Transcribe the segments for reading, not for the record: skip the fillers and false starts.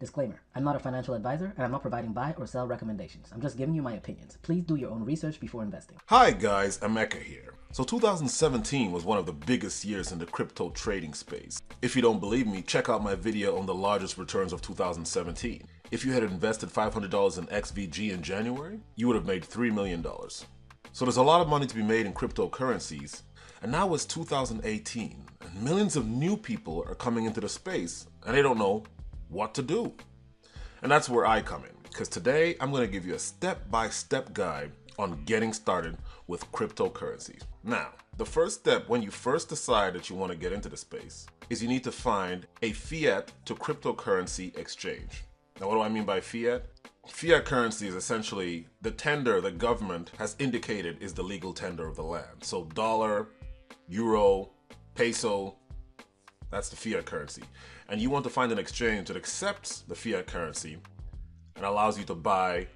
Disclaimer, I'm not a financial advisor and I'm not providing buy or sell recommendations. I'm just giving you my opinions. Please do your own research before investing. Hi guys, Emeka here. So 2017 was one of the biggest years in the crypto trading space. If you don't believe me, check out my video on the largest returns of 2017. If you had invested $500 in XVG in January, you would have made $3 million. So there's a lot of money to be made in cryptocurrencies. And now it's 2018 and millions of new people are coming into the space and they don't know what to do. And that's where I come in, because today I'm going to give you a step-by-step guide on getting started with cryptocurrencies. Now, the first step when you first decide that you want to get into the space is you need to find a fiat to cryptocurrency exchange. Now, what do I mean by fiat? Fiat currency is essentially the tender the government has indicated is the legal tender of the land. So dollar, euro, peso, that's the fiat currency. And you want to find an exchange that accepts the fiat currency and allows you to buy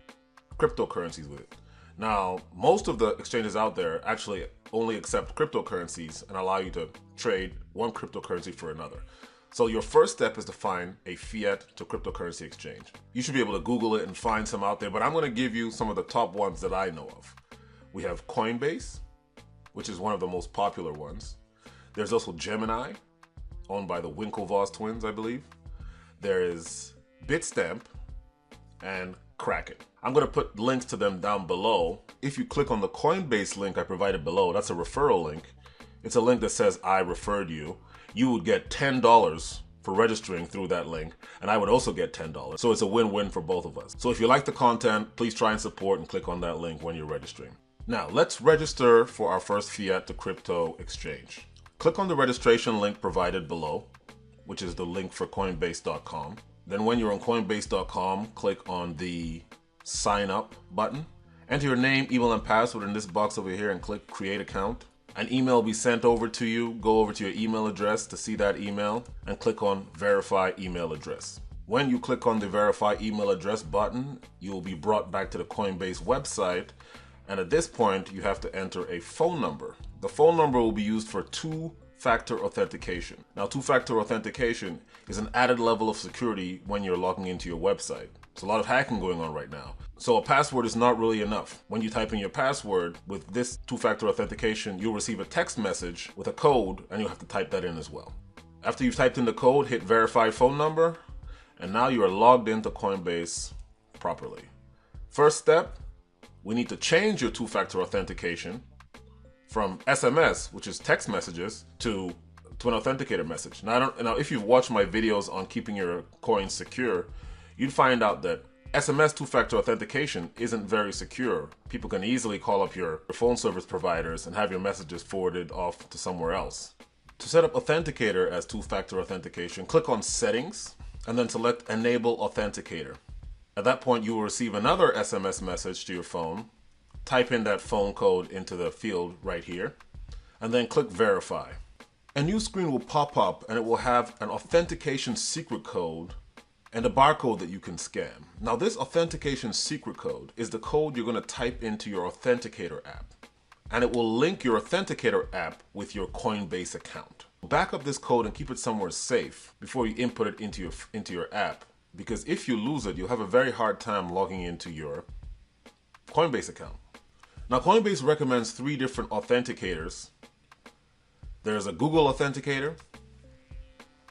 cryptocurrencies with it. Now, most of the exchanges out there actually only accept cryptocurrencies and allow you to trade one cryptocurrency for another. So your first step is to find a fiat to cryptocurrency exchange. You should be able to Google it and find some out there, but I'm going to give you some of the top ones that I know of. We have Coinbase, which is one of the most popular ones. There's also Gemini, owned by the Winklevoss twins, I believe. There is Bitstamp and Kraken. I'm going to put links to them down below. If you click on the Coinbase link I provided below, that's a referral link. It's a link that says I referred you. You would get $10 for registering through that link, and I would also get $10. So it's a win-win for both of us. So if you like the content, please try and support and click on that link when you're registering. Now, let's register for our first fiat to crypto exchange. Click on the registration link provided below, which is the link for Coinbase.com. Then when you're on Coinbase.com, click on the sign up button. Enter your name, email, and password in this box over here and click create account. An email will be sent over to you. Go over to your email address to see that email and click on verify email address. When you click on the verify email address button, you will be brought back to the Coinbase website. And at this point, you have to enter a phone number. The phone number will be used for two-factor authentication. Now, two-factor authentication is an added level of security when you're logging into your website. There's a lot of hacking going on right now. So a password is not really enough. When you type in your password with this two-factor authentication, you'll receive a text message with a code and you'll have to type that in as well. After you've typed in the code, hit verify phone number, and now you are logged into Coinbase properly. First step, we need to change your two-factor authentication from SMS, which is text messages, to an authenticator message. Now, if you've watched my videos on keeping your coins secure, you'd find out that SMS two-factor authentication isn't very secure. People can easily call up your phone service providers and have your messages forwarded off to somewhere else. To set up Authenticator as two-factor authentication, click on Settings and then select Enable Authenticator. At that point, you will receive another SMS message to your phone. Type in that phone code into the field right here, and then click Verify. A new screen will pop up and it will have an authentication secret code and a barcode that you can scan. Now, this authentication secret code is the code you're going to type into your Authenticator app, and it will link your Authenticator app with your Coinbase account. Back up this code and keep it somewhere safe before you input it into your app, because if you lose it, you'll have a very hard time logging into your Coinbase account. Now, Coinbase recommends 3 different authenticators. There's a Google Authenticator,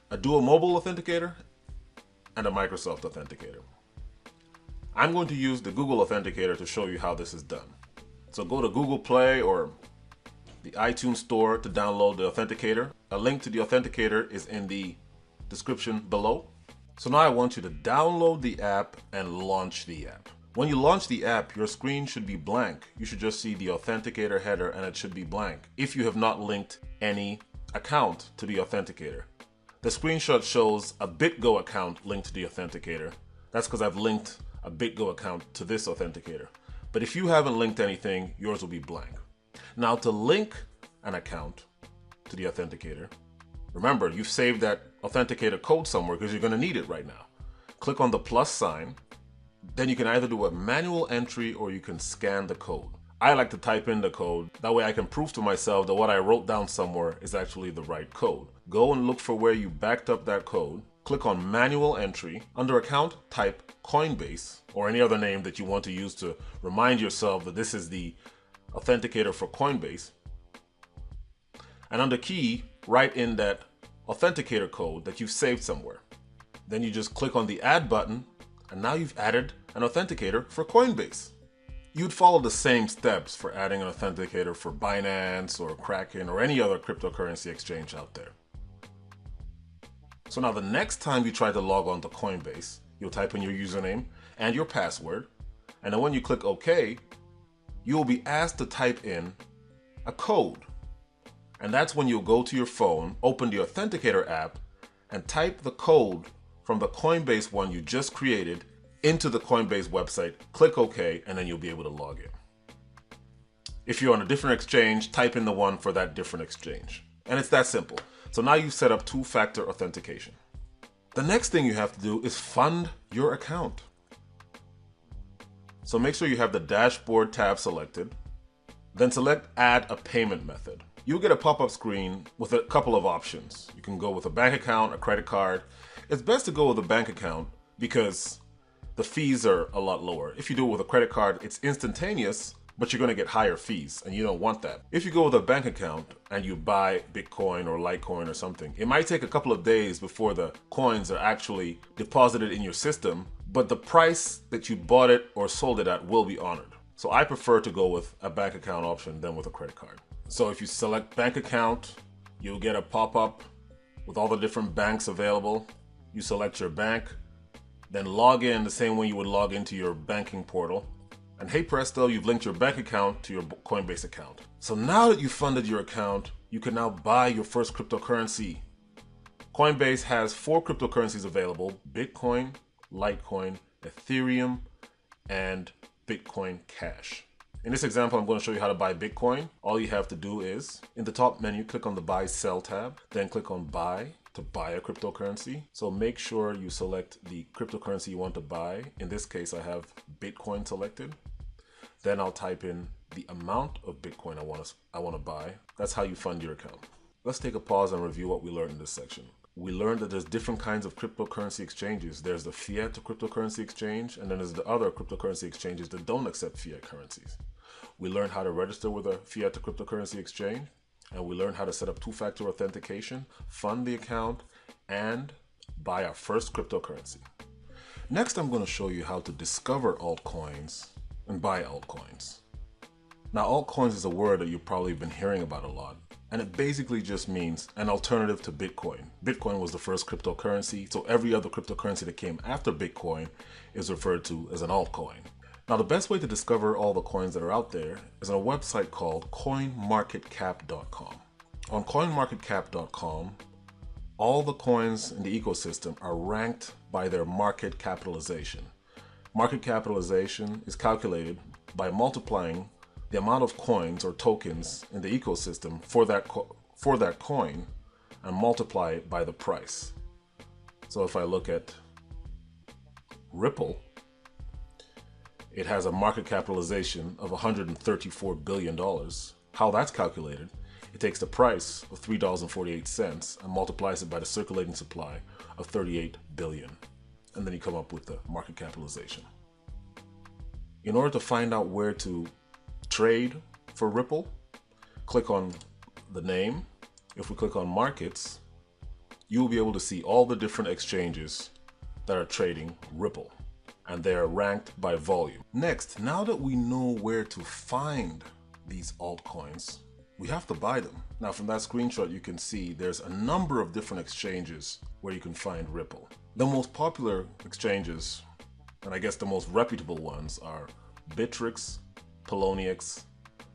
a Dual Mobile Authenticator, and a Microsoft Authenticator. I'm going to use the Google Authenticator to show you how this is done. So go to Google Play or the iTunes Store to download the Authenticator. A link to the Authenticator is in the description below. So now I want you to download the app and launch the app. When you launch the app, your screen should be blank. You should just see the Authenticator header and it should be blank if you have not linked any account to the Authenticator. The screenshot shows a BitGo account linked to the Authenticator. That's because I've linked a BitGo account to this Authenticator. But if you haven't linked anything, yours will be blank. Now, to link an account to the Authenticator, remember, you've saved that Authenticator code somewhere because you're going to need it right now. Click on the plus sign. Then you can either do a manual entry or you can scan the code. I like to type in the code. That way I can prove to myself that what I wrote down somewhere is actually the right code. Go and look for where you backed up that code. click on manual entry. Under account, type Coinbase or any other name that you want to use to remind yourself that this is the authenticator for Coinbase. And under key, write in that authenticator code that you've saved somewhere. Then you just click on the add button, and now you've added an authenticator for Coinbase. You'd follow the same steps for adding an authenticator for Binance or Kraken or any other cryptocurrency exchange out there. So now the next time you try to log on to Coinbase, you'll type in your username and your password, and then when you click OK, you'll be asked to type in a code. And that's when you'll go to your phone, open the Authenticator app, and type the code from the Coinbase one you just created into the Coinbase website, click OK, and then you'll be able to log in. If you're on a different exchange, type in the one for that different exchange. And it's that simple. So now you've set up two-factor authentication. The next thing you have to do is fund your account. So make sure you have the dashboard tab selected, then select add a payment method. You'll get a pop-up screen with a couple of options. You can go with a bank account, a credit card. It's best to go with a bank account because the fees are a lot lower. If you do it with a credit card, it's instantaneous, but you're going to get higher fees, and you don't want that. If you go with a bank account and you buy Bitcoin or Litecoin or something, it might take a couple of days before the coins are actually deposited in your system, but the price that you bought it or sold it at will be honored. So I prefer to go with a bank account option than with a credit card. So if you select bank account, you'll get a pop-up with all the different banks available. You select your bank, then log in the same way you would log into your banking portal. And hey presto, you've linked your bank account to your Coinbase account. So now that you've funded your account, you can now buy your first cryptocurrency. Coinbase has 4 cryptocurrencies available: Bitcoin, Litecoin, Ethereum, and Bitcoin Cash. In this example, I'm going to show you how to buy Bitcoin. All you have to do is, in the top menu, click on the Buy Sell tab, then click on Buy to buy a cryptocurrency. So make sure you select the cryptocurrency you want to buy. In this case, I have Bitcoin selected. Then I'll type in the amount of Bitcoin I want to buy. That's how you fund your account. Let's take a pause and review what we learned in this section. We learned that there's different kinds of cryptocurrency exchanges. There's the Fiat to cryptocurrency exchange, and then there's the other cryptocurrency exchanges that don't accept fiat currencies. We learned how to register with a Fiat to cryptocurrency exchange, and we learned how to set up two-factor authentication, fund the account, and buy our first cryptocurrency. Next, I'm going to show you how to discover altcoins and buy altcoins. Now, altcoins is a word that you've probably been hearing about a lot, and it basically just means an alternative to Bitcoin. Bitcoin was the first cryptocurrency, so every other cryptocurrency that came after Bitcoin is referred to as an altcoin. Now, the best way to discover all the coins that are out there is on a website called coinmarketcap.com. On coinmarketcap.com, all the coins in the ecosystem are ranked by their market capitalization. Market capitalization is calculated by multiplying the amount of coins or tokens in the ecosystem for that coin and multiply it by the price. So if I look at Ripple, it has a market capitalization of $134 billion. How that's calculated, it takes the price of $3.48 and multiplies it by the circulating supply of 38 billion. And then you come up with the market capitalization. In order to find out where to trade for Ripple, click on the name. If we click on markets, you will be able to see all the different exchanges that are trading Ripple, and they are ranked by volume. Next, now that we know where to find these altcoins, we have to buy them. Now from that screenshot, you can see there's a number of different exchanges where you can find Ripple. The most popular exchanges, and I guess the most reputable ones, are Bittrex, Poloniex,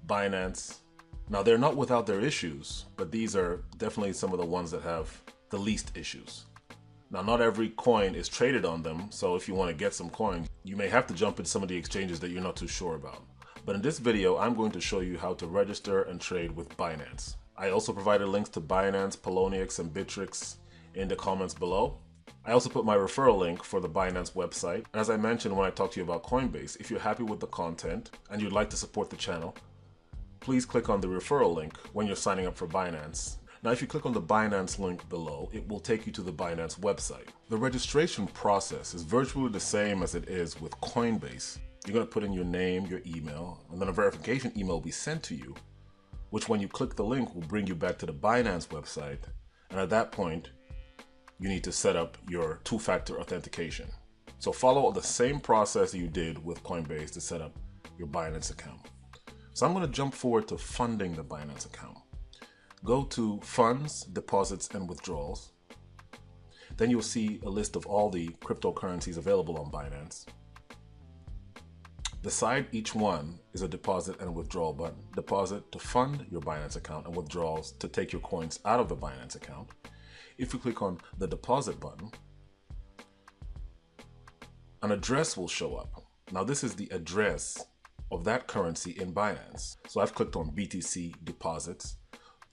Binance. Now they're not without their issues, but these are definitely some of the ones that have the least issues. Now, not every coin is traded on them, so if you want to get some coins, you may have to jump into some of the exchanges that you're not too sure about. But in this video, I'm going to show you how to register and trade with Binance. I also provided links to Binance, Poloniex, and Bittrex in the comments below. I also put my referral link for the Binance website. And as I mentioned when I talked to you about Coinbase, if you're happy with the content and you'd like to support the channel, please click on the referral link when you're signing up for Binance. Now, if you click on the Binance link below, it will take you to the Binance website. The registration process is virtually the same as it is with Coinbase. You're going to put in your name, your email, and then a verification email will be sent to you, which when you click the link will bring you back to the Binance website. And at that point, you need to set up your two-factor authentication. So follow the same process you did with Coinbase to set up your Binance account. So I'm going to jump forward to funding the Binance account. Go to Funds, Deposits, and Withdrawals. Then you'll see a list of all the cryptocurrencies available on Binance. Beside each one is a deposit and a withdrawal button. Deposit to fund your Binance account and withdrawals to take your coins out of the Binance account. If you click on the deposit button, an address will show up. Now this is the address of that currency in Binance. So I've clicked on BTC deposits.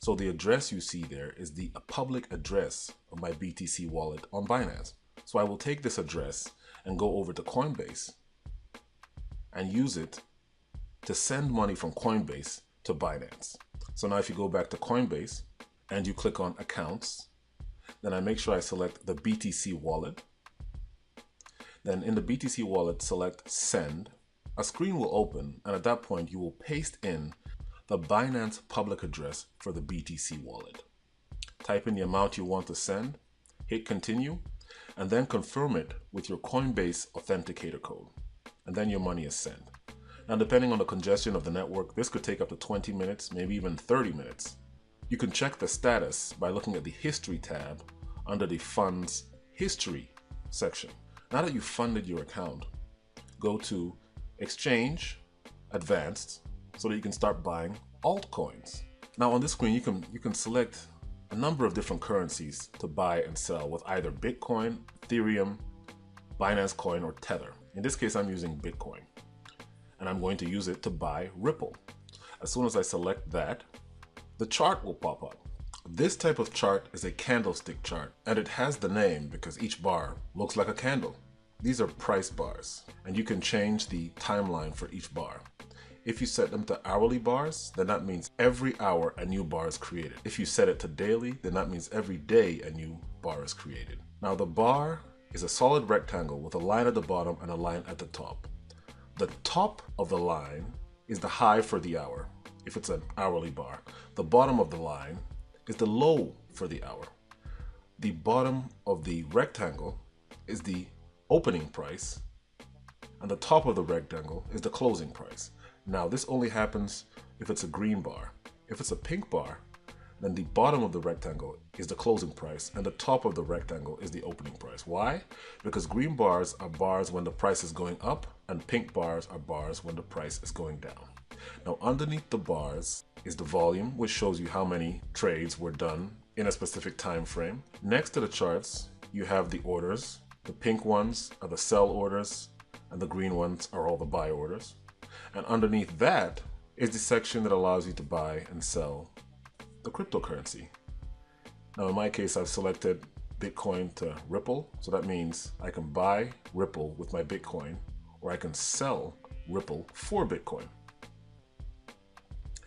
So the address you see there is the public address of my BTC wallet on Binance. So I will take this address and go over to Coinbase and use it to send money from Coinbase to Binance. So now if you go back to Coinbase and you click on Accounts, then I make sure I select the BTC wallet. Then in the BTC wallet, select Send. A screen will open, and at that point you will paste in the Binance public address for the BTC wallet. Type in the amount you want to send, hit continue, and then confirm it with your Coinbase Authenticator code. And then your money is sent. Now, depending on the congestion of the network, this could take up to 20 minutes, maybe even 30 minutes. You can check the status by looking at the History tab under the Funds History section. Now that you've funded your account, go to Exchange, Advanced, so that you can start buying altcoins. Now on this screen, you can select a number of different currencies to buy and sell with either Bitcoin, Ethereum, Binance Coin, or Tether. In this case, I'm using Bitcoin, and I'm going to use it to buy Ripple. As soon as I select that, the chart will pop up. This type of chart is a candlestick chart, and it has the name because each bar looks like a candle. These are price bars, and you can change the timeline for each bar. If you set them to hourly bars, then that means every hour a new bar is created. If you set it to daily, then that means every day a new bar is created. Now the bar is a solid rectangle with a line at the bottom and a line at the top. The top of the line is the high for the hour, if it's an hourly bar. The bottom of the line is the low for the hour. The bottom of the rectangle is the opening price, and the top of the rectangle is the closing price. Now this only happens if it's a green bar. If it's a pink bar, then the bottom of the rectangle is the closing price and the top of the rectangle is the opening price. Why? Because green bars are bars when the price is going up and pink bars are bars when the price is going down. Now underneath the bars is the volume, which shows you how many trades were done in a specific time frame. Next to the charts, you have the orders. The pink ones are the sell orders and the green ones are all the buy orders. And underneath that is the section that allows you to buy and sell the cryptocurrency. Now in my case, I've selected Bitcoin to Ripple. So that means I can buy Ripple with my Bitcoin, or I can sell Ripple for Bitcoin.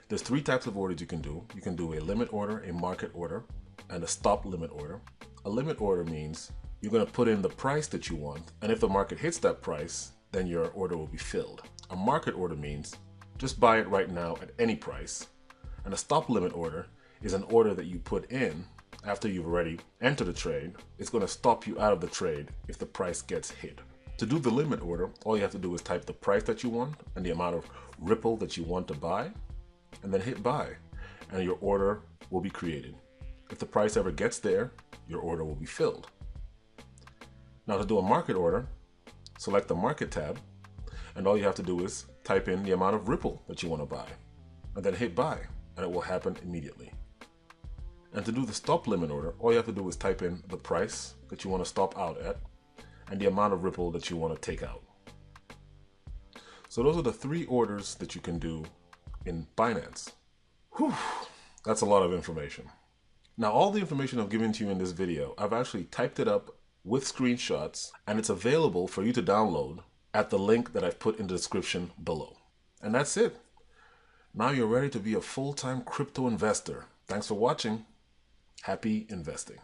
There's three types of orders you can do. You can do a limit order, a market order, and a stop limit order. A limit order means you're going to put in the price that you want, and if the market hits that price, then your order will be filled. A market order means just buy it right now at any price. And a stop limit order is an order that you put in after you've already entered a trade. It's going to stop you out of the trade if the price gets hit. To do the limit order, all you have to do is type the price that you want and the amount of Ripple that you want to buy, and then hit buy, and your order will be created. If the price ever gets there, your order will be filled. Now to do a market order, select the market tab, and all you have to do is type in the amount of Ripple that you want to buy, and then hit buy, and it will happen immediately. And to do the stop limit order, all you have to do is type in the price that you want to stop out at, and the amount of Ripple that you want to take out. So those are the three orders that you can do in Binance. Whew, that's a lot of information. Now all the information I've given to you in this video, I've actually typed it up with screenshots, and it's available for you to download at the link that I've put in the description below. And that's it. Now you're ready to be a full-time crypto investor. Thanks for watching. Happy investing.